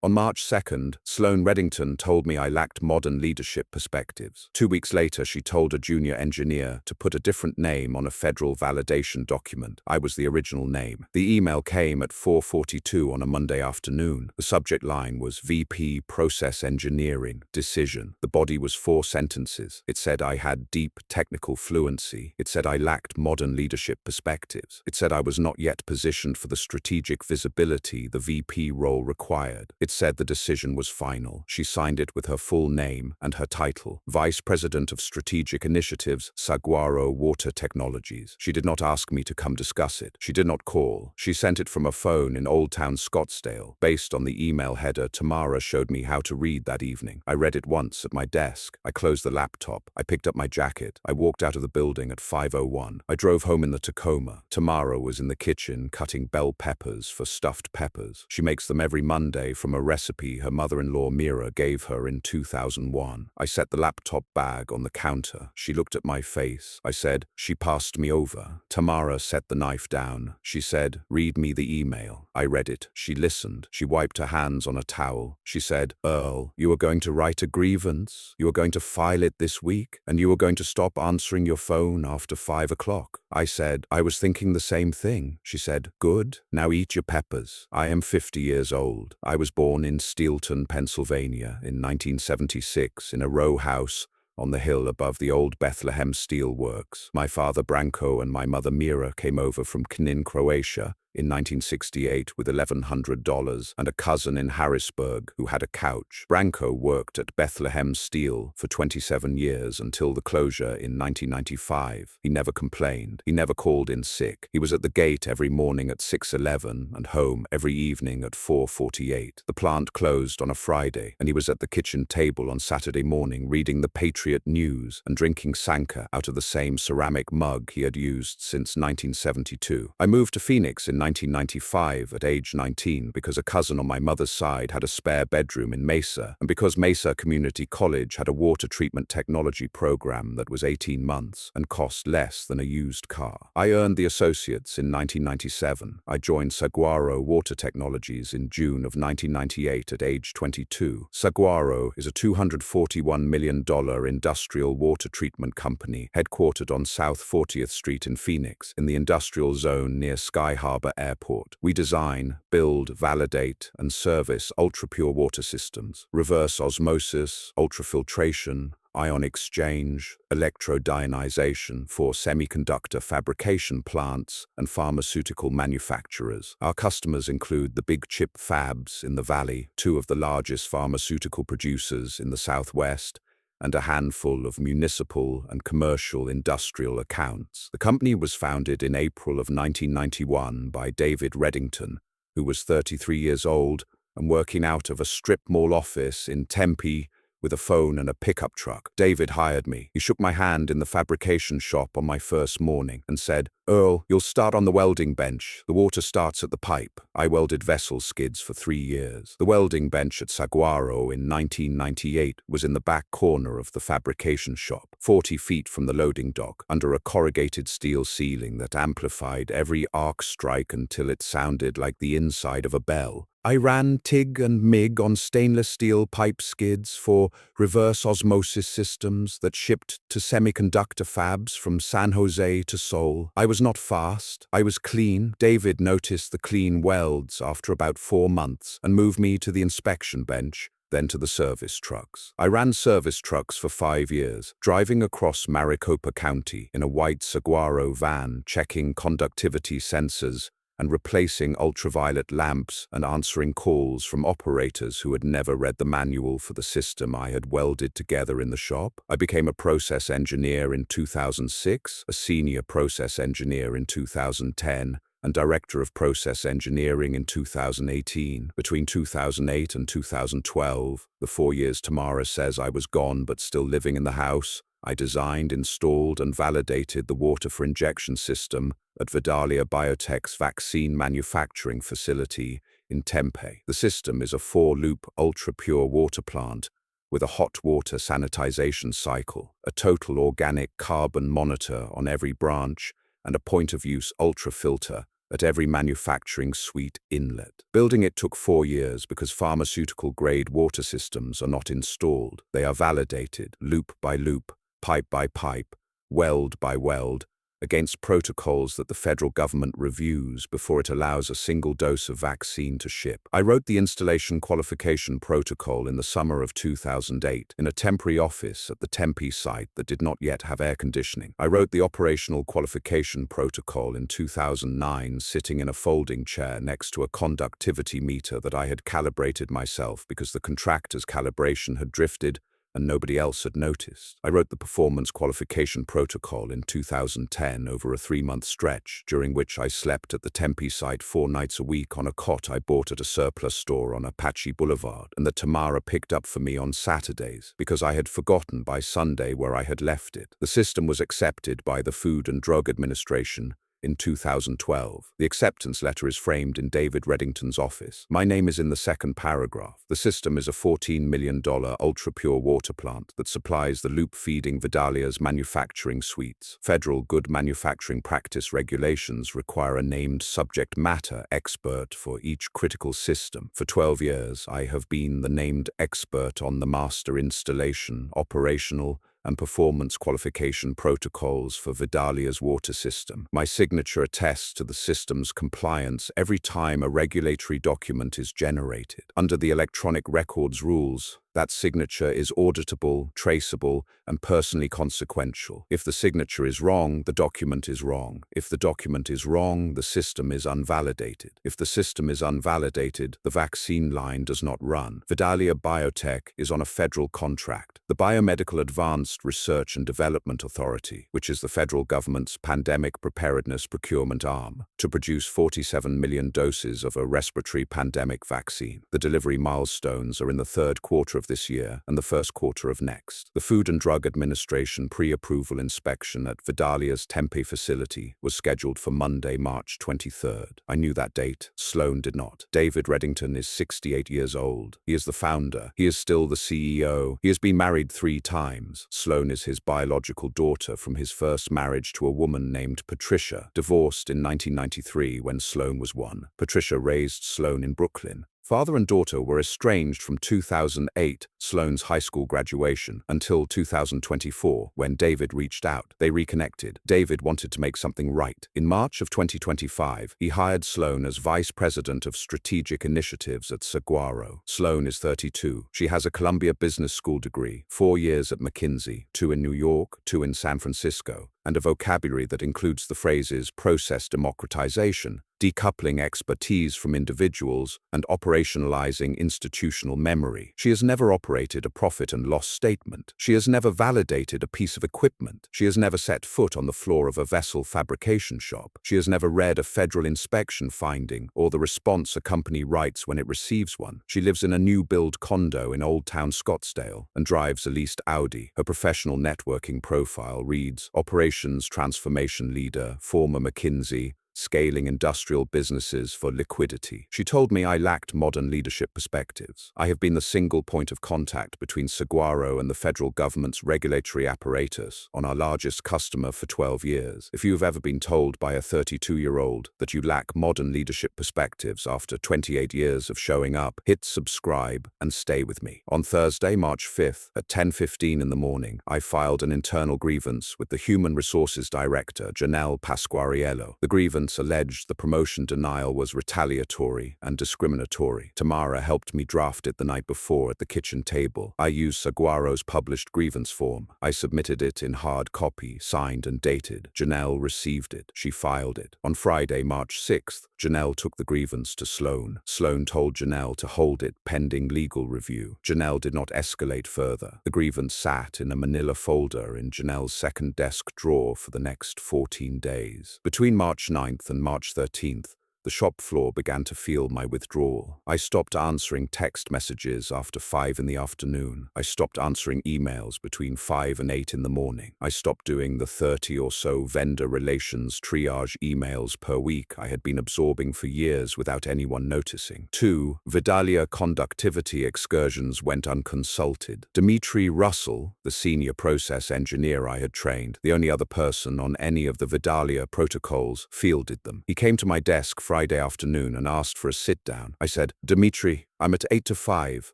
On March 2nd, Sloane Reddington told me I lacked modern leadership perspectives. 2 weeks later, she told a junior engineer to put a different name on a federal validation document. I was the original name. The email came at 4:42 on a Monday afternoon. The subject line was VP Process Engineering, Decision. The body was 4 sentences. It said I had deep technical fluency. It said I lacked modern leadership perspectives. It said I was not yet positioned for the strategic visibility the VP role required. It said the decision was final. She signed it with her full name and her title, Vice President of Strategic Initiatives, Saguaro Water Technologies. She did not ask me to come discuss it. She did not call. She sent it from a phone in Old Town Scottsdale. Based on the email header Tamara showed me how to read that evening. I read it once at my desk. I closed the laptop. I picked up my jacket. I walked out of the building at 5:01. I drove home in the Tacoma. Tamara was in the kitchen cutting bell peppers for stuffed peppers. She makes them every Monday from a recipe her mother-in-law Mira gave her in 2001. I set the laptop bag on the counter. She looked at my face. I said, "She passed me over." Tamara set the knife down. She said, "Read me the email." I read it. She listened. She wiped her hands on a towel. She said, "Earl, you are going to write a grievance. You are going to file it this week, and you are going to stop answering your phone after 5 o'clock. I said, "I was thinking the same thing." She said, "Good. Now eat your peppers." I am 50 years old. I was born in Steelton, Pennsylvania in 1976 in a row house on the hill above the old Bethlehem Steel Works. My father Branko and my mother Mira came over from Knin, Croatia in 1968 with $1,100 and a cousin in Harrisburg who had a couch. Branko worked at Bethlehem Steel for 27 years until the closure in 1995. He never complained. He never called in sick. He was at the gate every morning at 6:11 and home every evening at 4:48. The plant closed on a Friday, and he was at the kitchen table on Saturday morning reading the Patriot News and drinking Sanka out of the same ceramic mug he had used since 1972. I moved to Phoenix in 1995 at age 19 because a cousin on my mother's side had a spare bedroom in Mesa, and because Mesa Community College had a water treatment technology program that was 18 months and cost less than a used car. I earned the associates in 1997. I joined Saguaro Water Technologies in June of 1998 at age 22. Saguaro is a $241 million industrial water treatment company headquartered on South 40th Street in Phoenix, in the industrial zone near Sky Harbor Airport. We design, build, validate, and service ultra-pure water systems, reverse osmosis, ultrafiltration, ion exchange, electrodeionization for semiconductor fabrication plants and pharmaceutical manufacturers. Our customers include the big chip fabs in the Valley, 2 of the largest pharmaceutical producers in the Southwest, and a handful of municipal and commercial industrial accounts. The company was founded in April of 1991 by David Reddington, who was 33 years old and working out of a strip mall office in Tempe with a phone and a pickup truck. David hired me. He shook my hand in the fabrication shop on my first morning and said, "Earl, you'll start on the welding bench. The water starts at the pipe." I welded vessel skids for 3 years. The welding bench at Saguaro in 1998 was in the back corner of the fabrication shop, 40 feet from the loading dock, under a corrugated steel ceiling that amplified every arc strike until it sounded like the inside of a bell. I ran TIG and MIG on stainless steel pipe skids for reverse osmosis systems that shipped to semiconductor fabs from San Jose to Seoul. I was not fast. I was clean. David noticed the clean welds after about 4 months and moved me to the inspection bench, then to the service trucks. I ran service trucks for 5 years, driving across Maricopa County in a white Saguaro van, checking conductivity sensors and replacing ultraviolet lamps and answering calls from operators who had never read the manual for the system I had welded together in the shop. I became a process engineer in 2006, a senior process engineer in 2010, and director of process engineering in 2018. Between 2008 and 2012, the 4 years Tamara says I was gone but still living in the house, I designed, installed, and validated the water for injection system at Vidalia Biotech's vaccine manufacturing facility in Tempe. The system is a 4-loop ultra-pure water plant with a hot water sanitization cycle, a total organic carbon monitor on every branch, and a point-of-use ultrafilter at every manufacturing suite inlet. Building it took 4 years because pharmaceutical-grade water systems are not installed. They are validated, loop by loop, pipe by pipe, weld by weld, against protocols that the federal government reviews before it allows a single dose of vaccine to ship. I wrote the installation qualification protocol in the summer of 2008 in a temporary office at the Tempe site that did not yet have air conditioning. I wrote the operational qualification protocol in 2009 sitting in a folding chair next to a conductivity meter that I had calibrated myself because the contractor's calibration had drifted and nobody else had noticed. I wrote the performance qualification protocol in 2010 over a 3-month stretch, during which I slept at the Tempe site 4 nights a week on a cot I bought at a surplus store on Apache Boulevard, and that Tamara picked up for me on Saturdays, because I had forgotten by Sunday where I had left it. The system was accepted by the Food and Drug Administration in 2012. The acceptance letter is framed in David Reddington's office. My name is in the second paragraph. The system is a $14 million ultra-pure water plant that supplies the loop-feeding Vidalia's manufacturing suites. Federal Good Manufacturing Practice regulations require a named subject matter expert for each critical system. For 12 years, I have been the named expert on the master installation, operational, and performance qualification protocols for Vidalia's water system. My signature attests to the system's compliance every time a regulatory document is generated. Under the electronic records rules, that signature is auditable, traceable, and personally consequential. If the signature is wrong, the document is wrong. If the document is wrong, the system is unvalidated. If the system is unvalidated, the vaccine line does not run. Vidalia Biotech is on a federal contract. The Biomedical Advanced Research and Development Authority, which is the federal government's pandemic preparedness procurement arm, to produce 47 million doses of a respiratory pandemic vaccine. The delivery milestones are in the third quarter of this year and the first quarter of next. The Food and Drug Administration pre-approval inspection at Vidalia's Tempe facility was scheduled for Monday, March 23rd. I knew that date. Sloan did not. David Reddington is 68 years old. He is the founder. He is still the CEO. He has been married 3 times. Sloan is his biological daughter from his first marriage to a woman named Patricia, divorced in 1993 when Sloan was 1. Patricia raised Sloan in Brooklyn. Father and daughter were estranged from 2008, Sloan's high school graduation, until 2024, when David reached out. They reconnected. David wanted to make something right. In March of 2025, he hired Sloan as Vice President of Strategic Initiatives at Saguaro. Sloan is 32. She has a Columbia Business School degree, 4 years at McKinsey, 2 in New York, 2 in San Francisco, and a vocabulary that includes the phrases process democratization, decoupling expertise from individuals, and operationalizing institutional memory. She has never operated a profit and loss statement. She has never validated a piece of equipment. She has never set foot on the floor of a vessel fabrication shop. She has never read a federal inspection finding or the response a company writes when it receives one. She lives in a new-build condo in Old Town Scottsdale and drives a leased Audi. Her professional networking profile reads, Operations Transformation Leader, former McKinsey, scaling industrial businesses for liquidity. She told me I lacked modern leadership perspectives. I have been the single point of contact between Saguaro and the federal government's regulatory apparatus on our largest customer for 12 years. If you have ever been told by a 32-year-old that you lack modern leadership perspectives after 28 years of showing up, hit subscribe and stay with me. On Thursday, March 5th, at 10:15 in the morning, I filed an internal grievance with the Human Resources Director, Janelle Pasquariello. The grievance alleged the promotion denial was retaliatory and discriminatory. Tamara helped me draft it the night before at the kitchen table. I used Saguaro's published grievance form. I submitted it in hard copy, signed and dated. Janelle received it. She filed it. On Friday, March 6th, Janelle took the grievance to Sloan. Sloan told Janelle to hold it pending legal review. Janelle did not escalate further. The grievance sat in a manila folder in Janelle's second desk drawer for the next 14 days. Between March 9th and March 13th, The shop floor began to feel my withdrawal. I stopped answering text messages after 5 in the afternoon. I stopped answering emails between 5 and 8 in the morning. I stopped doing the 30 or so vendor relations triage emails per week I had been absorbing for years without anyone noticing. 2. Vidalia conductivity excursions went unconsulted. Dimitri Russell, the senior process engineer I had trained, the only other person on any of the Vidalia protocols, fielded them. He came to my desk Friday afternoon and asked for a sit-down. I said, "Dimitri, I'm at 8 to 5.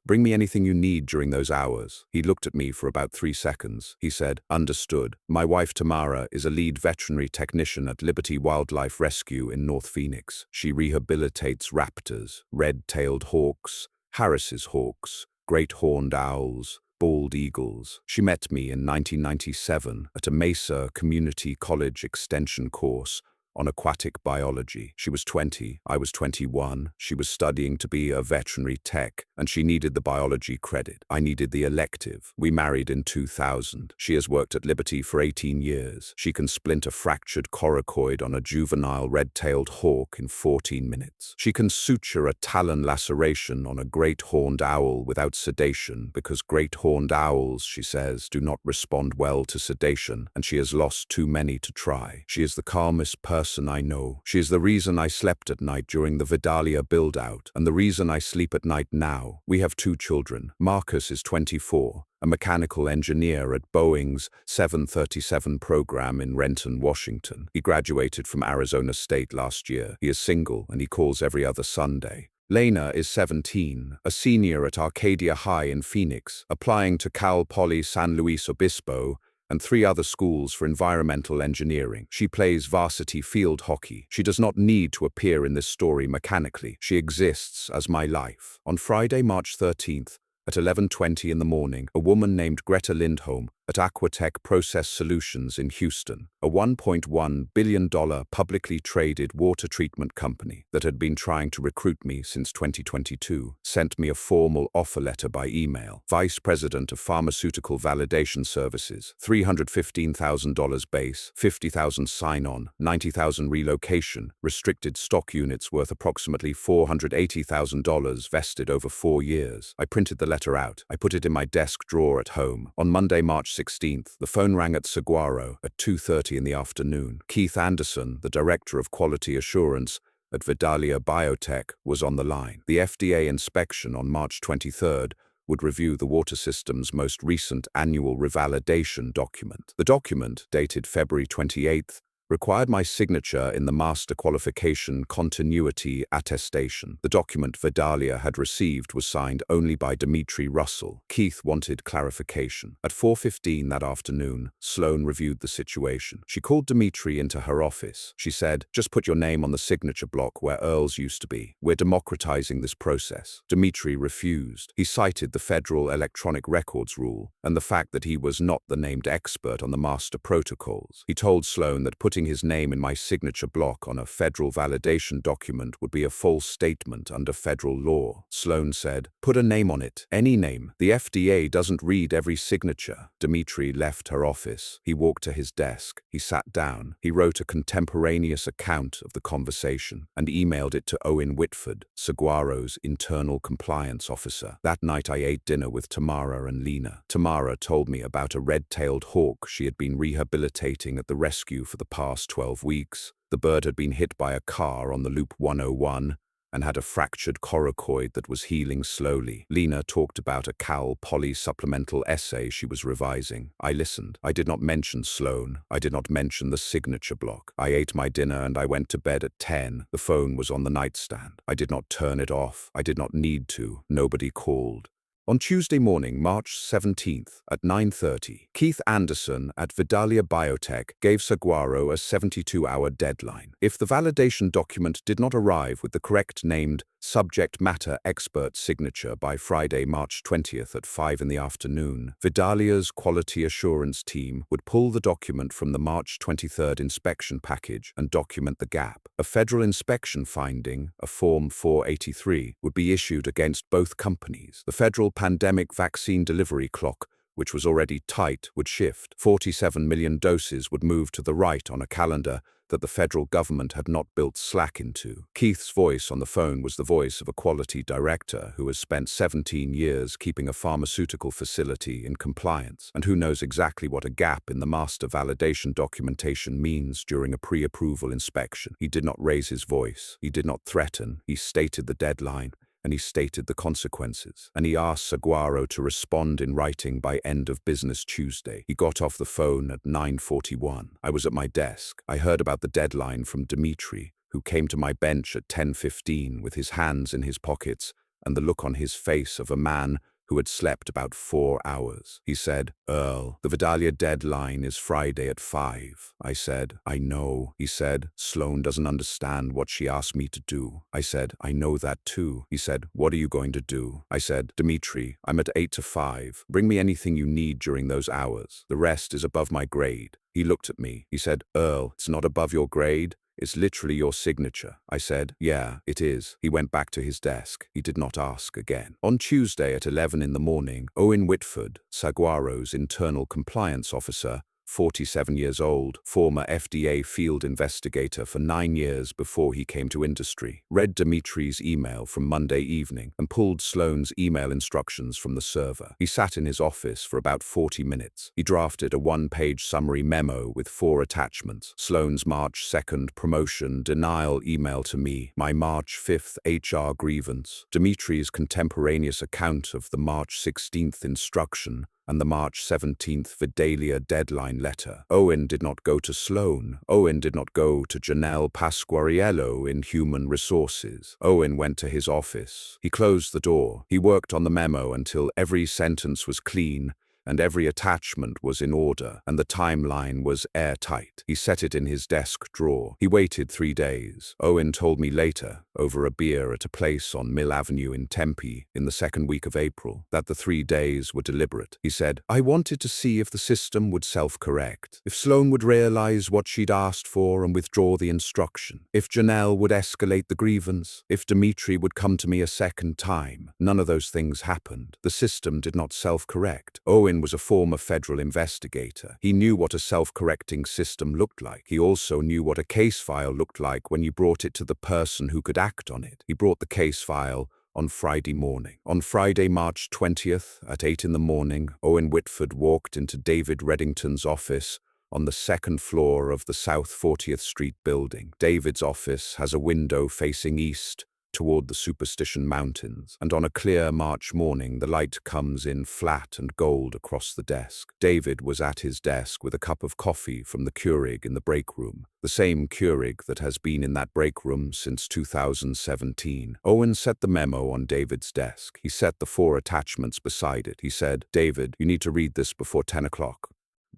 Bring me anything you need during those hours." He looked at me for about 3 seconds. He said, "Understood. My wife Tamara is a lead veterinary technician at Liberty Wildlife Rescue in North Phoenix. She rehabilitates raptors, red-tailed hawks, Harris's hawks, great horned owls, bald eagles. She met me in 1997 at a Mesa Community College extension course on aquatic biology. She was 20, I was 21. She was studying to be a veterinary tech, and she needed the biology credit. I needed the elective. We married in 2000. She has worked at Liberty for 18 years. She can splint a fractured coracoid on a juvenile red-tailed hawk in 14 minutes. She can suture a talon laceration on a great horned owl without sedation because great horned owls, she says, do not respond well to sedation, and she has lost too many to try. She is the calmest person I know. She is the reason I slept at night during the Vidalia build-out, and the reason I sleep at night now. We have 2 children. Marcus is 24, a mechanical engineer at Boeing's 737 program in Renton, Washington. He graduated from Arizona State last year. He is single, and he calls every other Sunday. Lena is 17, a senior at Arcadia High in Phoenix, applying to Cal Poly San Luis Obispo and 3 other schools for environmental engineering. She plays varsity field hockey. She does not need to appear in this story mechanically. She exists as my life. On Friday, March 13th, at 11:20 in the morning, a woman named Greta Lindholm at Aquatech Process Solutions in Houston, a $1.1 billion publicly traded water treatment company that had been trying to recruit me since 2022, sent me a formal offer letter by email. Vice President of Pharmaceutical Validation Services, $315,000 base, $50,000 sign-on, $90,000 relocation, restricted stock units worth approximately $480,000 vested over 4 years. I printed the letter out. I put it in my desk drawer at home. On Monday, March 16th, the phone rang at Saguaro at 2:30 in the afternoon. Keith Anderson, the Director of Quality Assurance at Vidalia Biotech, was on the line. The FDA inspection on March 23rd would review the water system's most recent annual revalidation document. The document, dated February 28th, required my signature in the Master Qualification Continuity Attestation. The document Vidalia had received was signed only by Dimitri Russell. Keith wanted clarification. At 4:15 that afternoon, Sloan reviewed the situation. She called Dimitri into her office. She said, "Just put your name on the signature block where Earl's used to be. We're democratizing this process." Dimitri refused. He cited the Federal Electronic Records Rule and the fact that he was not the named expert on the master protocols. He told Sloan that putting his name in my signature block on a federal validation document would be a false statement under federal law. Sloan said, "Put a name on it, any name. The FDA doesn't read every signature." Dimitri left her office. He walked to his desk. He sat down. He wrote a contemporaneous account of the conversation and emailed it to Owen Whitford, Saguaro's internal compliance officer. That night I ate dinner with Tamara and Lena. Tamara told me about a red-tailed hawk she had been rehabilitating at the rescue for the past 12 weeks. The bird had been hit by a car on the Loop 101 and had a fractured coracoid that was healing slowly. Lena talked about a Cal Poly supplemental essay she was revising. I listened. I did not mention Sloan. I did not mention the signature block. I ate my dinner and I went to bed at 10. The phone was on the nightstand. I did not turn it off. I did not need to. Nobody called. On Tuesday morning, March 17th, at 9:30, Keith Anderson at Vidalia Biotech gave Saguaro a 72-hour deadline. If the validation document did not arrive with the correct named subject matter expert signature by Friday, March 20th at 5 in the afternoon, Vidalia's quality assurance team would pull the document from the March 23rd inspection package and document the gap. A federal inspection finding, a Form 483, would be issued against both companies. The federal pandemic vaccine delivery clock, which was already tight, would shift. 47 million doses would move to the right on a calendar that the federal government had not built Slack into. Keith's voice on the phone was the voice of a quality director who has spent 17 years keeping a pharmaceutical facility in compliance and who knows exactly what a gap in the master validation documentation means during a pre-approval inspection. He did not raise his voice. He did not threaten. He stated the deadline, and he stated the consequences, and he asked Saguaro to respond in writing by end of business Tuesday. He got off the phone at 9:41. I was at my desk. I heard about the deadline from Dimitri, who came to my bench at 10:15 with his hands in his pockets and the look on his face of a man who had slept about 4 hours. He said, "Earl, the Vidalia deadline is Friday at 5. I said, "I know." He said, "Sloan doesn't understand what she asked me to do." I said, "I know that too." He said, "What are you going to do?" I said, "Dimitri, I'm at 8 to 5. Bring me anything you need during those hours. The rest is above my grade." He looked at me. He said, "Earl, it's not above your grade. It's literally your signature." I said, "Yeah, it is." He went back to his desk. He did not ask again. On Tuesday at 11 in the morning, Owen Whitford, Saguaro's internal compliance officer, 47 years old, former FDA field investigator for 9 years before he came to industry, read Dimitri's email from Monday evening and pulled Sloan's email instructions from the server. He sat in his office for about 40 minutes. He drafted a 1-page summary memo with 4 attachments: Sloan's March 2nd promotion denial email to me, my March 5th HR grievance, Dimitri's contemporaneous account of the March 16th instruction, and the March 17th Vidalia deadline letter. Owen did not go to Sloan. Owen did not go to Janelle Pasquariello in Human Resources. Owen went to his office. He closed the door. He worked on the memo until every sentence was clean and every attachment was in order, and the timeline was airtight. He set it in his desk drawer. He waited 3 days. Owen told me later, over a beer at a place on Mill Avenue in Tempe in the second week of April, that the 3 days were deliberate. He said, "I wanted to see if the system would self-correct, if Sloan would realize what she'd asked for and withdraw the instruction, if Janelle would escalate the grievance, if Dimitri would come to me a second time." None of those things happened. The system did not self-correct. Owen was a former federal investigator. He knew what a self-correcting system looked like. He also knew what a case file looked like when you brought it to the person who could act on it. He brought the case file on Friday morning. On Friday, March 20th, at 8 in the morning, Owen Whitford walked into David Reddington's office on the second floor of the South 40th Street building. David's office has a window facing east, toward the Superstition Mountains, and on a clear March morning the light comes in flat and gold across the desk. David was at his desk with a cup of coffee from the Keurig in the break room, the same Keurig that has been in that break room since 2017. Owen set the memo on David's desk. He set the 4 attachments beside it. He said, "David, you need to read this before 10 o'clock.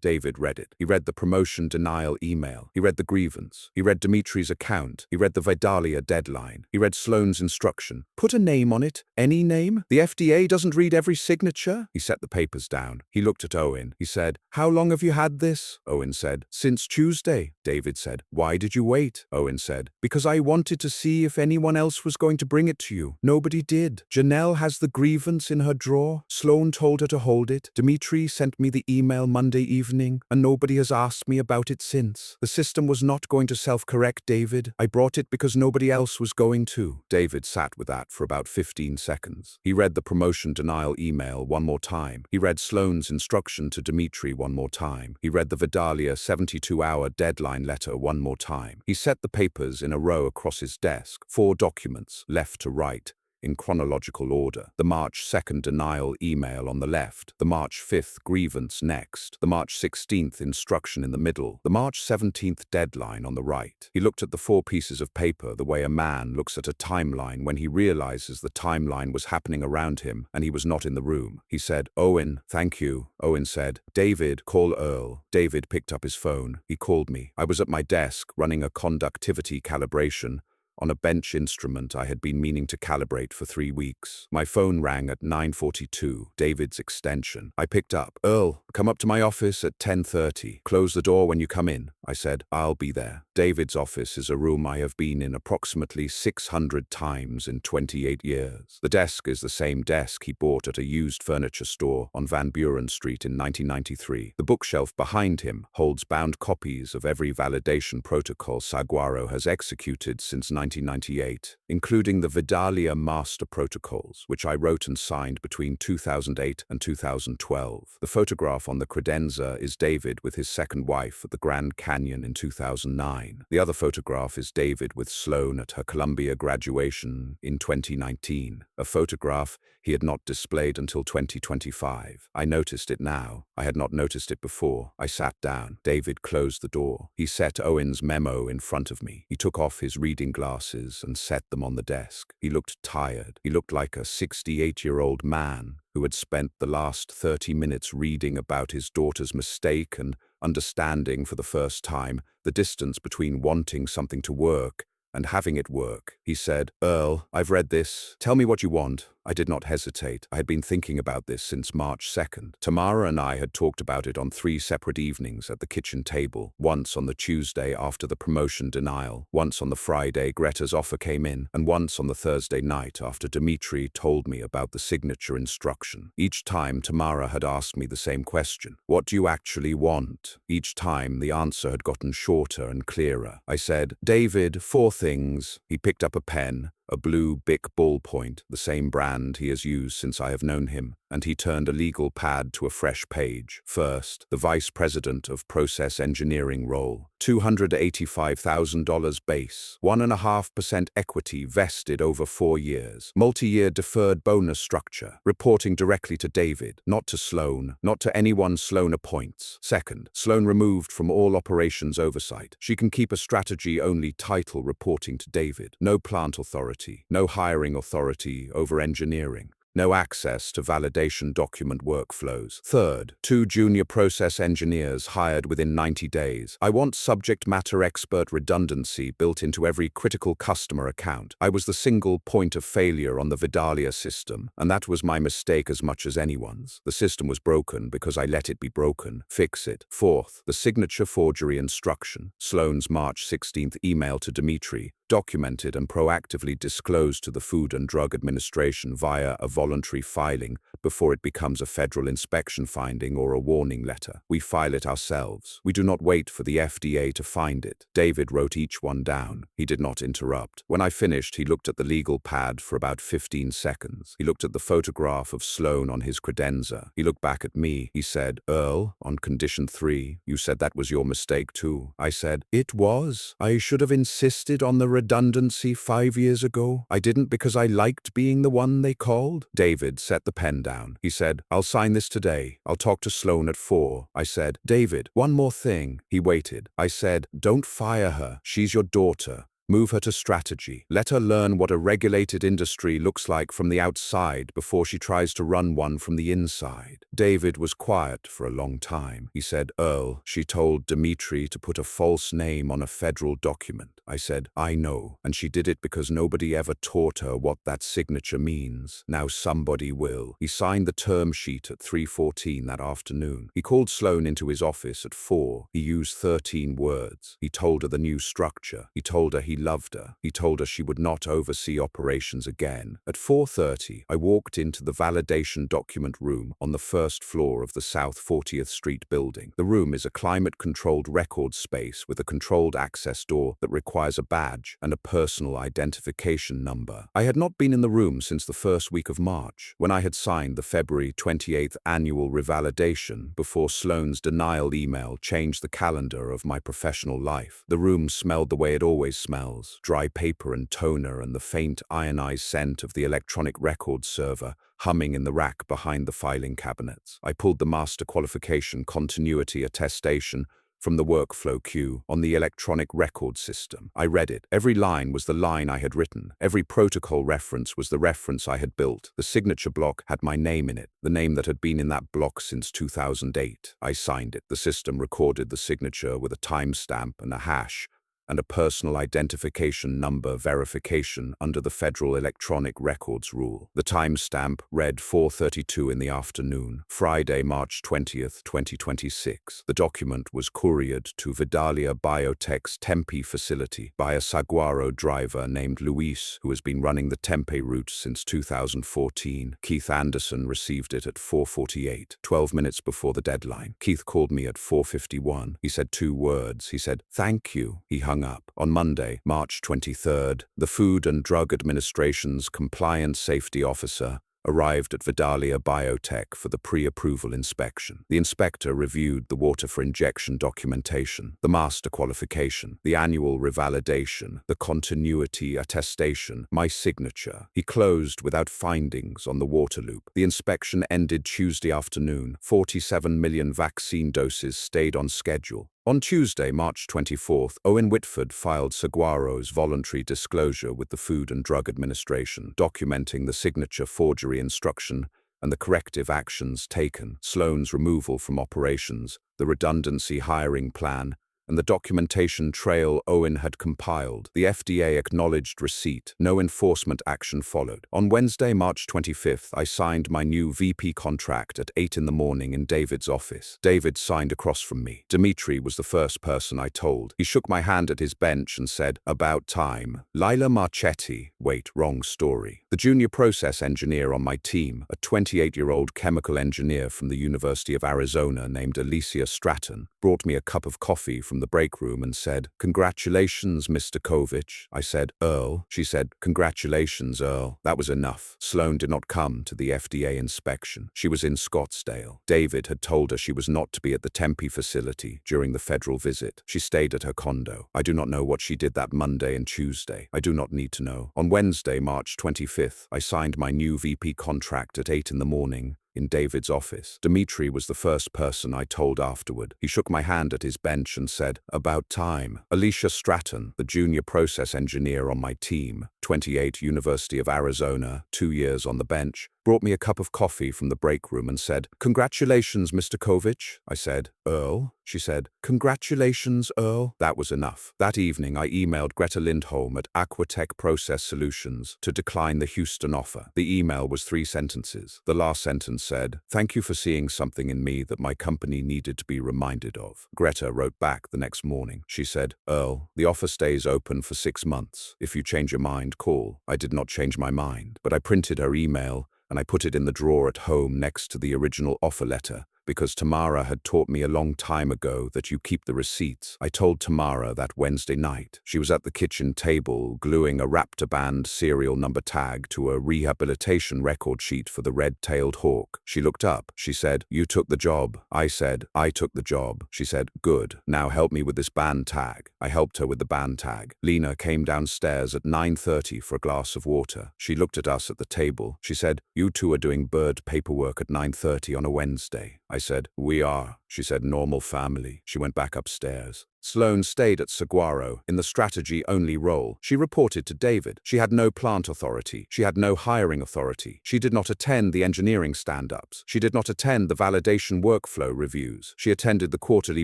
David read it. He read the promotion denial email. He read the grievance. He read Dimitri's account. He read the Vidalia deadline. He read Sloan's instruction. "Put a name on it. Any name. The FDA doesn't read every signature." He set the papers down. He looked at Owen. He said, "How long have you had this?" Owen said, "Since Tuesday." David said, "Why did you wait?" Owen said, "Because I wanted to see if anyone else was going to bring it to you. Nobody did. Janelle has the grievance in her drawer. Sloan told her to hold it. Dimitri sent me the email Monday evening, and nobody has asked me about it since. The system was not going to self-correct, David. I brought it because nobody else was going to." David sat with that for about 15 seconds. He read the promotion denial email one more time. He read Sloan's instruction to Dimitri one more time. He read the Vidalia 72-hour deadline letter one more time. He set the papers in a row across his desk, 4 documents, left to right, in chronological order. The March 2nd denial email on the left, the March 5th grievance next, the March 16th instruction in the middle, the March 17th deadline on the right. He looked at the 4 pieces of paper the way a man looks at a timeline when he realizes the timeline was happening around him and he was not in the room. He said, "Owen, thank you." Owen said, "David, call Earl." David picked up his phone. He called me. I was at my desk running a conductivity calibration on a bench instrument I had been meaning to calibrate for 3 weeks. My phone rang at 9:42, David's extension. I picked up. "Earl, come up to my office at 10:30. Close the door when you come in," I said. "I'll be there." David's office is a room I have been in approximately 600 times in 28 years. The desk is the same desk he bought at a used furniture store on Van Buren Street in 1993. The bookshelf behind him holds bound copies of every validation protocol Saguaro has executed since 1998, including the Vidalia Master Protocols, which I wrote and signed between 2008 and 2012. The photograph on the credenza is David with his second wife at the Grand Canyon in 2009. The other photograph is David with Sloan at her Columbia graduation in 2019, a photograph he had not displayed until 2025. I noticed it now. I had not noticed it before. I sat down. David closed the door. He set Owen's memo in front of me. He took off his reading glasses and set them on the desk. He looked tired. He looked like a 68-year-old man who had spent the last 30 minutes reading about his daughter's mistake and understanding for the first time the distance between wanting something to work and having it work. He said, "Earl, I've read this. Tell me what you want." I did not hesitate. I had been thinking about this since March 2nd. Tamara and I had talked about it on 3 separate evenings at the kitchen table, once on the Tuesday after the promotion denial, once on the Friday Greta's offer came in, and once on the Thursday night after Dimitri told me about the signature instruction. Each time Tamara had asked me the same question. "What do you actually want?" Each time the answer had gotten shorter and clearer. I said, "David, 4 things." He picked up a pen, a blue Bic ballpoint, the same brand he has used since I have known him, and he turned a legal pad to a fresh page. First, the Vice President of Process Engineering role. $285,000 base, 1.5% equity vested over 4 years, multi-year deferred bonus structure, reporting directly to David, not to Sloan, not to anyone Sloan appoints. Second, Sloan removed from all operations oversight. She can keep a strategy-only title reporting to David. No plant authority. No hiring authority over engineering. No access to validation document workflows. Third, 2 junior process engineers hired within 90 days. I want subject matter expert redundancy built into every critical customer account. I was the single point of failure on the Vidalia system, and that was my mistake as much as anyone's. The system was broken because I let it be broken. Fix it. Fourth, the signature forgery instruction. Sloan's March 16th email to Dimitri, documented and proactively disclosed to the Food and Drug Administration via a voluntary filing before it becomes a federal inspection finding or a warning letter. We file it ourselves. We do not wait for the FDA to find it. David wrote each one down. He did not interrupt. When I finished, he looked at the legal pad for about 15 seconds. He looked at the photograph of Sloan on his credenza. He looked back at me. He said, "Earl, on condition 3, you said that was your mistake too." I said, "It was. I should have insisted on the redundancy 5 years ago. I didn't because I liked being the one they called." David set the pen down. He said, "I'll sign this today. I'll talk to Sloan at 4. I said, "David, one more thing." He waited. I said, "Don't fire her. She's your daughter. Move her to strategy. Let her learn what a regulated industry looks like from the outside before she tries to run one from the inside." David was quiet for a long time. He said, "Earl, she told Dimitri to put a false name on a federal document." I said, "I know, and she did it because nobody ever taught her what that signature means. Now somebody will." He signed the term sheet at 3:14 that afternoon. He called Sloan into his office at 4. He used 13 words. He told her the new structure. He told her he loved her. He told her she would not oversee operations again. At 4:30, I walked into the validation document room on the first floor of the South 40th Street building. The room is a climate-controlled record space with a controlled access door that requires a badge and a personal identification number. I had not been in the room since the first week of March, when I had signed the February 28th annual revalidation before Sloan's denial email changed the calendar of my professional life. The room smelled the way it always smells. Dry paper and toner and the faint ionized scent of the electronic record server humming in the rack behind the filing cabinets. I pulled the master qualification continuity attestation from the workflow queue on the electronic record system. I read it. Every line was the line I had written. Every protocol reference was the reference I had built. The signature block had my name in it, the name that had been in that block since 2008. I signed it. The system recorded the signature with a timestamp and a hash, and a personal identification number verification under the Federal Electronic Records Rule. The timestamp read 4:32 in the afternoon, Friday, March 20th, 2026. The document was couriered to Vidalia Biotech's Tempe facility by a Saguaro driver named Luis, who has been running the Tempe route since 2014. Keith Anderson received it at 4:48, 12 minutes before the deadline. Keith called me at 4:51. He said 2 words. He said, "Thank you." He hung up. On Monday, March 23rd, the Food and Drug Administration's Compliance Safety Officer arrived at Vidalia Biotech for the pre-approval inspection. The inspector reviewed the water for injection documentation, the master qualification, the annual revalidation, the continuity attestation, my signature. He closed without findings on the water loop. The inspection ended Tuesday afternoon. 47 million vaccine doses stayed on schedule. On Tuesday, March 24th, Owen Whitford filed Saguaro's voluntary disclosure with the Food and Drug Administration, documenting the signature forgery instruction and the corrective actions taken, Sloan's removal from operations, the redundancy hiring plan, and the documentation trail Owen had compiled. The FDA acknowledged receipt. No enforcement action followed. On Wednesday, March 25th, I signed my new VP contract at 8 in the morning in David's office. David signed across from me. Dimitri was the first person I told. He shook my hand at his bench and said, "About time." Lila Marchetti. Wait, wrong story. The junior process engineer on my team, a 28-year-old chemical engineer from the University of Arizona named Alicia Stratton, brought me a cup of coffee from the break room and said, "Congratulations, Mr. Kovich." I said, "Earl." She said, "Congratulations, Earl." That was enough. Sloan did not come to the FDA inspection. She was in Scottsdale. David had told her she was not to be at the Tempe facility during the federal visit. She stayed at her condo. I do not know what she did that Monday and Tuesday. I do not need to know. On Wednesday, March 25th, I signed my new VP contract at 8 in the morning in David's office. Dimitri was the first person I told afterward. He shook my hand at his bench and said, "About time." Alicia Stratton, the junior process engineer on my team, 28, University of Arizona, 2 years on the bench, brought me a cup of coffee from the break room and said, "Congratulations, Mr. Kovich." I said, "Earl?" She said, "Congratulations, Earl." That was enough. That evening, I emailed Greta Lindholm at Aquatech Process Solutions to decline the Houston offer. The email was 3 sentences. The last sentence said, "Thank you for seeing something in me that my company needed to be reminded of." Greta wrote back the next morning. She said, "Earl, the offer stays open for 6 months. If you change your mind, call." I did not change my mind, but I printed her email and I put it in the drawer at home next to the original offer letter, because Tamara had taught me a long time ago that you keep the receipts. I told Tamara that Wednesday night. She was at the kitchen table gluing a Raptor Band serial number tag to a rehabilitation record sheet for the red-tailed hawk. She looked up. She said, "You took the job." I said, "I took the job." She said, "Good. Now help me with this band tag." I helped her with the band tag. Lena came downstairs at 9:30 for a glass of water. She looked at us at the table. She said, "You two are doing bird paperwork at 9:30 on a Wednesday." I said, "We are." She said, "Normal family." She went back upstairs. Sloan stayed at Saguaro in the strategy-only role. She reported to David. She had no plant authority. She had no hiring authority. She did not attend the engineering stand-ups. She did not attend the validation workflow reviews. She attended the quarterly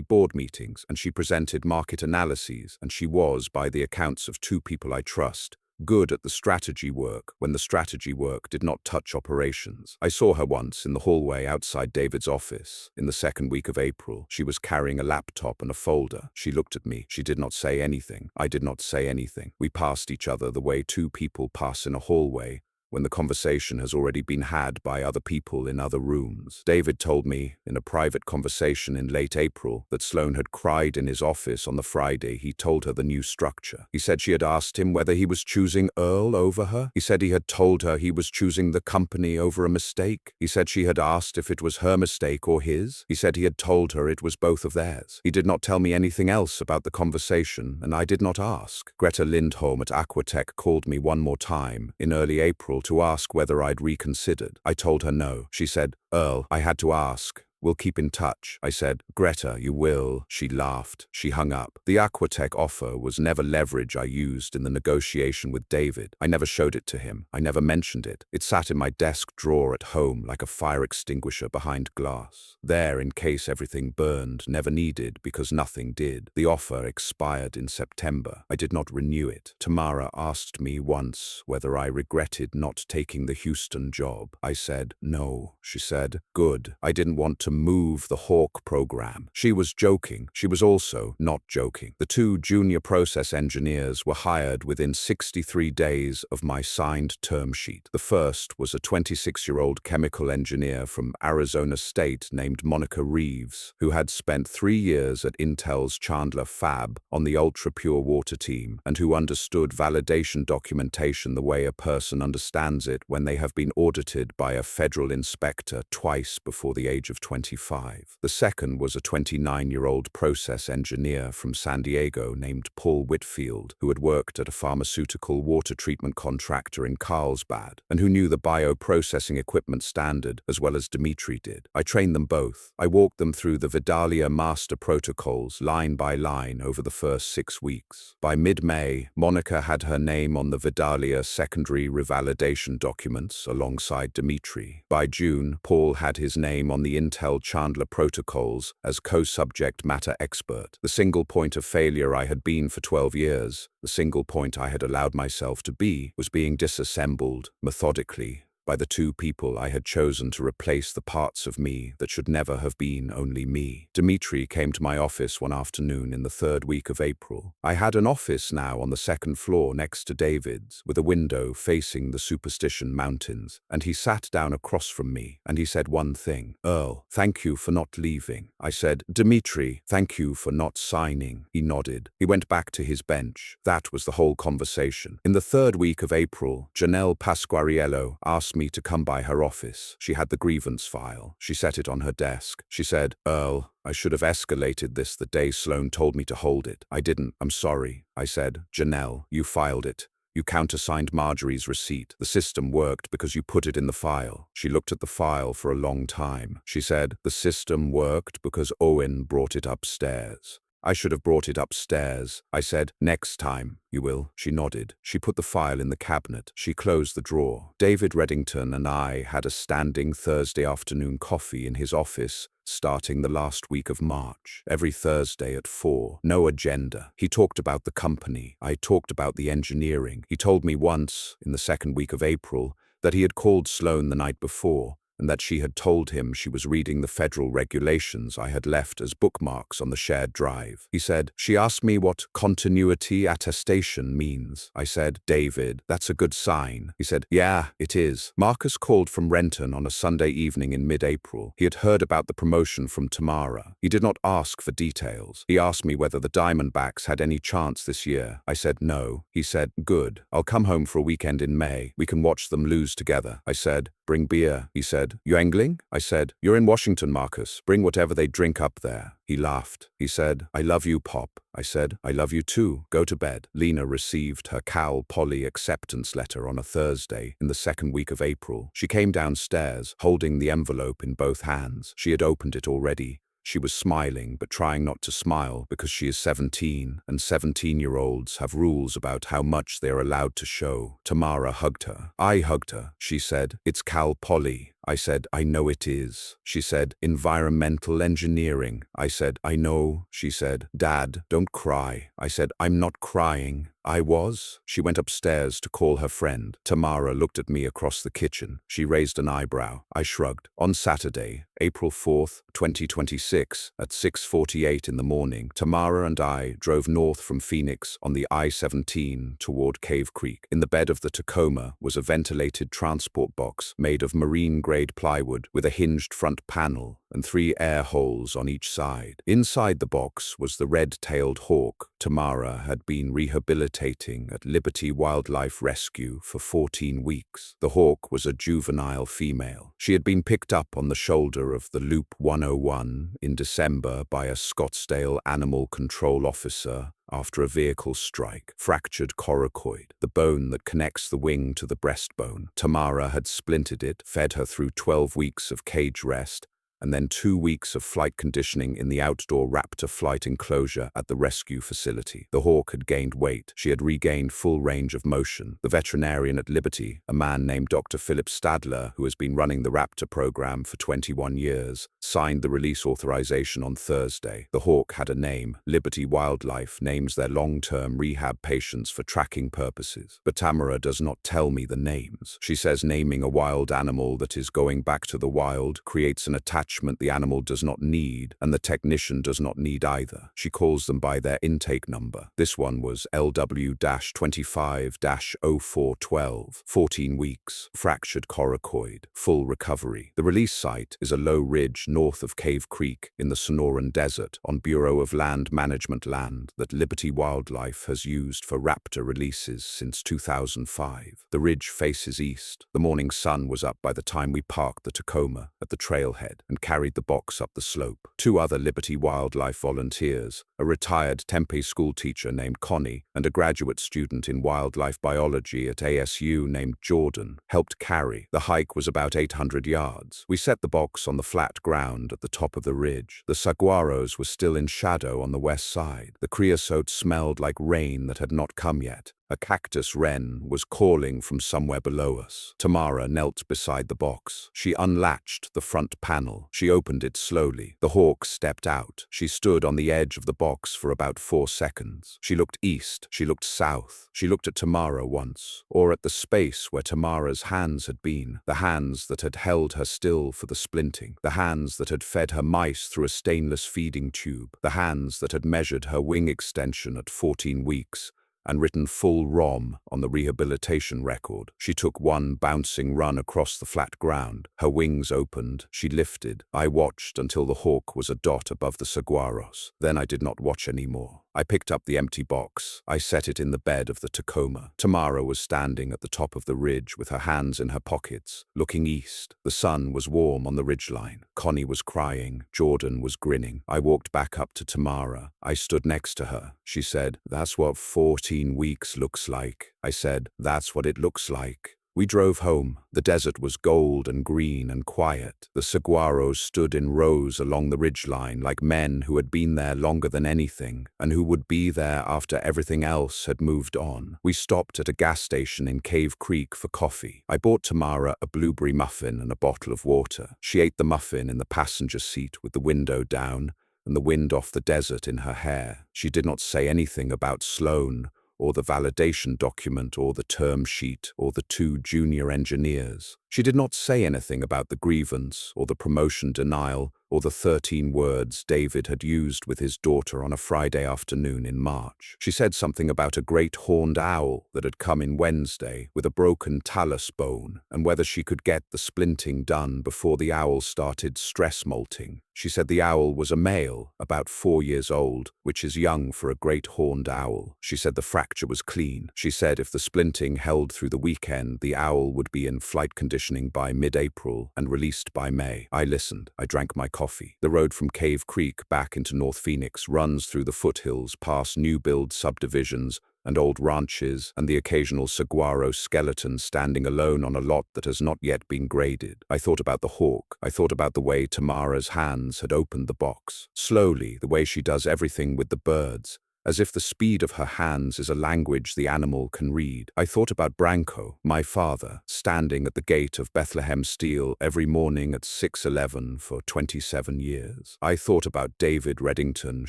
board meetings, and she presented market analyses, and she was, by the accounts of 2 people I trust, good at the strategy work when the strategy work did not touch operations. I saw her once in the hallway outside David's office. In the second week of April, she was carrying a laptop and a folder. She looked at me. She did not say anything. I did not say anything. We passed each other the way 2 people pass in a hallway when the conversation has already been had by other people in other rooms. David told me, in a private conversation in late April, that Sloan had cried in his office on the Friday he told her the new structure. He said she had asked him whether he was choosing Earl over her. He said he had told her he was choosing the company over a mistake. He said she had asked if it was her mistake or his. He said he had told her it was both of theirs. He did not tell me anything else about the conversation, and I did not ask. Greta Lindholm at Aquatech called me one more time, in early April, to ask whether I'd reconsidered. I told her no. She said, "Earl, I had to ask. "We'll keep in touch." I said, "Greta, you will." She laughed. She hung up. The Aquatech offer was never leverage I used in the negotiation with David. I never showed it to him. I never mentioned it. It sat in my desk drawer at home like a fire extinguisher behind glass. There in case everything burned, never needed because nothing did. The offer expired in September. I did not renew it. Tamara asked me once whether I regretted not taking the Houston job. I said, no. She said, good. I didn't want to move the Hawk program. She was joking. She was also not joking. The two junior process engineers were hired within 63 days of my signed term sheet. The first was a 26-year-old chemical engineer from Arizona State named Monica Reeves, who had spent 3 years at Intel's Chandler fab on the ultra-pure water team and who understood validation documentation the way a person understands it when they have been audited by a federal inspector twice before the age of 25. The second was a 29-year-old process engineer from San Diego named Paul Whitfield, who had worked at a pharmaceutical water treatment contractor in Carlsbad and who knew the bioprocessing equipment standard as well as Dimitri did. I trained them both. I walked them through the Vidalia master protocols line by line over the first 6 weeks. By mid-May, Monica had her name on the Vidalia secondary revalidation documents alongside Dimitri. By June, Paul had his name on the Intel Chandler protocols as co-subject matter expert. The single point of failure I had been for 12 years, the single point I had allowed myself to be, was being disassembled methodically by the two people I had chosen to replace the parts of me that should never have been only me. Dimitri came to my office one afternoon in the 3rd week of April. I had an office now on the 2nd floor next to David's, with a window facing the Superstition Mountains, and he sat down across from me, and he said one thing, "Earl, thank you for not leaving." I said, "Dimitri, thank you for not signing." He nodded. He went back to his bench. That was the whole conversation. In the 3rd week of April, Janelle Pasquariello asked me to come by her office. She had the grievance file. She set it on her desk. She said, "Earl, I should have escalated this the day Sloan told me to hold it. I didn't. I'm sorry." I said, "Janelle, you filed it. You countersigned Marjorie's receipt. The system worked because you put it in the file." She looked at the file for a long time. She said, "The system worked because Owen brought it upstairs." "I should have brought it upstairs." I said, "Next time, you will." She nodded. She put the file in the cabinet. She closed the drawer. David Reddington and I had a standing Thursday afternoon coffee in his office starting the last week of March. Every Thursday at 4. No agenda. He talked about the company. I talked about the engineering. He told me once, in the 2nd week of April, that he had called Sloan the night before, and that she had told him she was reading the federal regulations I had left as bookmarks on the shared drive. He said, "She asked me what continuity attestation means." I said, "David, that's a good sign." He said, "Yeah, it is." Marcus called from Renton on a Sunday evening in mid-April. He had heard about the promotion from Tamara. He did not ask for details. He asked me whether the Diamondbacks had any chance this year. I said no. He said, "Good. I'll come home for a weekend in May. We can watch them lose together." I said, "Bring beer." He said, "You angling?" I said, "You're in Washington, Marcus. Bring whatever they drink up there." He laughed. He said, "I love you, Pop." I said, "I love you too. Go to bed." Lena received her Cal Poly acceptance letter on a Thursday in the 2nd week of April. She came downstairs, holding the envelope in both hands. She had opened it already. She was smiling, but trying not to smile because she is 17, and 17-year-olds have rules about how much they are allowed to show. Tamara hugged her. I hugged her. She said, "It's Cal Poly." I said, "I know it is." She said, "Environmental engineering." I said, "I know." She said, "Dad, don't cry." I said, "I'm not crying." I was. She went upstairs to call her friend. Tamara looked at me across the kitchen. She raised an eyebrow. I shrugged. On Saturday, April 4th, 2026, at 6:48 in the morning, Tamara and I drove north from Phoenix on the I-17 toward Cave Creek. In the bed of the Tacoma was a ventilated transport box made of marine-grade plywood with a hinged front panel and 3 air holes on each side. Inside the box was the red-tailed hawk Tamara had been rehabilitating at Liberty Wildlife Rescue for 14 weeks. The hawk was a juvenile female. She had been picked up on the shoulder of the Loop 101 in December by a Scottsdale animal control officer after a vehicle strike, fractured coracoid, the bone that connects the wing to the breastbone. Tamara had splintered it, fed her through 12 weeks of cage rest, and then 2 weeks of flight conditioning in the outdoor Raptor flight enclosure at the rescue facility. The hawk had gained weight. She had regained full range of motion. The veterinarian at Liberty, a man named Dr. Philip Stadler, who has been running the Raptor program for 21 years, signed the release authorization on Thursday. The hawk had a name. Liberty Wildlife names their long-term rehab patients for tracking purposes. But Tamara does not tell me the names. She says naming a wild animal that is going back to the wild creates an attachment the animal does not need, and the technician does not need either. She calls them by their intake number. This one was LW-25-0412, 14 weeks, fractured coracoid, full recovery. The release site is a low ridge north of Cave Creek in the Sonoran Desert on Bureau of Land Management land that Liberty Wildlife has used for raptor releases since 2005. The ridge faces east. The morning sun was up by the time we parked the Tacoma at the trailhead and carried the box up the slope. 2 other Liberty Wildlife volunteers, a retired Tempe schoolteacher named Connie and a graduate student in wildlife biology at ASU named Jordan, helped carry. The hike was about 800 yards. We set the box on the flat ground at the top of the ridge. The saguaros were still in shadow on the west side. The creosote smelled like rain that had not come yet. A cactus wren was calling from somewhere below us. Tamara knelt beside the box. She unlatched the front panel. She opened it slowly. The hawk stepped out. She stood on the edge of the box for about 4 seconds. She looked east. She looked south. She looked at Tamara once, or at the space where Tamara's hands had been, the hands that had held her still for the splinting, the hands that had fed her mice through a stainless feeding tube, the hands that had measured her wing extension at 14 weeks, and written full ROM on the rehabilitation record. She took one bouncing run across the flat ground. Her wings opened. She lifted. I watched until the hawk was a dot above the saguaros. Then I did not watch anymore. I picked up the empty box. I set it in the bed of the Tacoma. Tamara was standing at the top of the ridge with her hands in her pockets, looking east. The sun was warm on the ridgeline. Connie was crying. Jordan was grinning. I walked back up to Tamara. I stood next to her. She said, "That's what 14 weeks looks like." I said, "That's what it looks like." We drove home. The desert was gold and green and quiet. The saguaros stood in rows along the ridgeline like men who had been there longer than anything, and who would be there after everything else had moved on. We stopped at a gas station in Cave Creek for coffee. I bought Tamara a blueberry muffin and a bottle of water. She ate the muffin in the passenger seat with the window down and the wind off the desert in her hair. She did not say anything about Sloan, or the validation document, or the term sheet, or the 2 junior engineers. She did not say anything about the grievance, or the promotion denial, or the 13 words David had used with his daughter on a Friday afternoon in March. She said something about a great horned owl that had come in Wednesday with a broken talus bone, and whether she could get the splinting done before the owl started stress molting. She said the owl was a male, about 4 years old, which is young for a great horned owl. She said the fracture was clean. She said if the splinting held through the weekend, the owl would be in flight conditioning by mid-April and released by May. I listened. I drank my coffee. The road from Cave Creek back into North Phoenix runs through the foothills past new-build subdivisions and old ranches and the occasional saguaro skeleton standing alone on a lot that has not yet been graded. I thought about the hawk. I thought about the way Tamara's hands had opened the box. Slowly, the way she does everything with the birds, as if the speed of her hands is a language the animal can read. I thought about Branko, my father, standing at the gate of Bethlehem Steel every morning at 6:11 for 27 years. I thought about David Reddington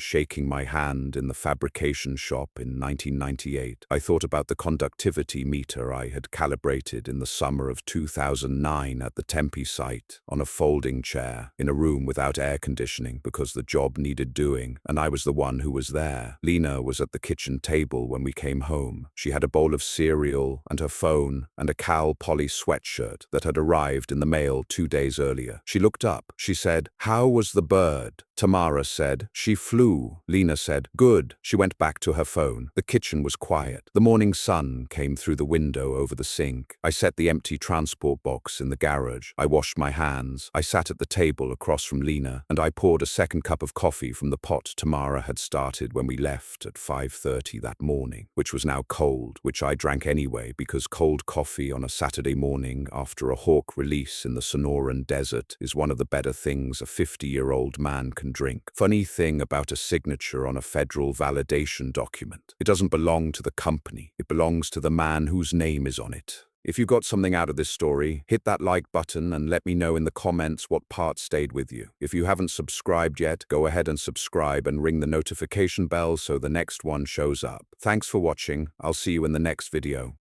shaking my hand in the fabrication shop in 1998. I thought about the conductivity meter I had calibrated in the summer of 2009 at the Tempe site on a folding chair in a room without air conditioning because the job needed doing, and I was the one who was there. Lena was at the kitchen table when we came home. She had a bowl of cereal and her phone and a Cal Poly sweatshirt that had arrived in the mail 2 days earlier. She looked up. She said, "How was the bird?" Tamara said. She flew. Lena said. Good. She went back to her phone. The kitchen was quiet. The morning sun came through the window over the sink. I set the empty transport box in the garage. I washed my hands. I sat at the table across from Lena, and I poured a second cup of coffee from the pot Tamara had started when we left at 5:30 that morning, which was now cold, which I drank anyway because cold coffee on a Saturday morning after a hawk release in the Sonoran Desert is one of the better things a 50-year-old man can drink. Funny thing about a signature on a federal validation document. It doesn't belong to the company. It belongs to the man whose name is on it. If you got something out of this story, hit that like button and let me know in the comments what part stayed with you. If you haven't subscribed yet, go ahead and subscribe and ring the notification bell so the next one shows up. Thanks for watching. I'll see you in the next video.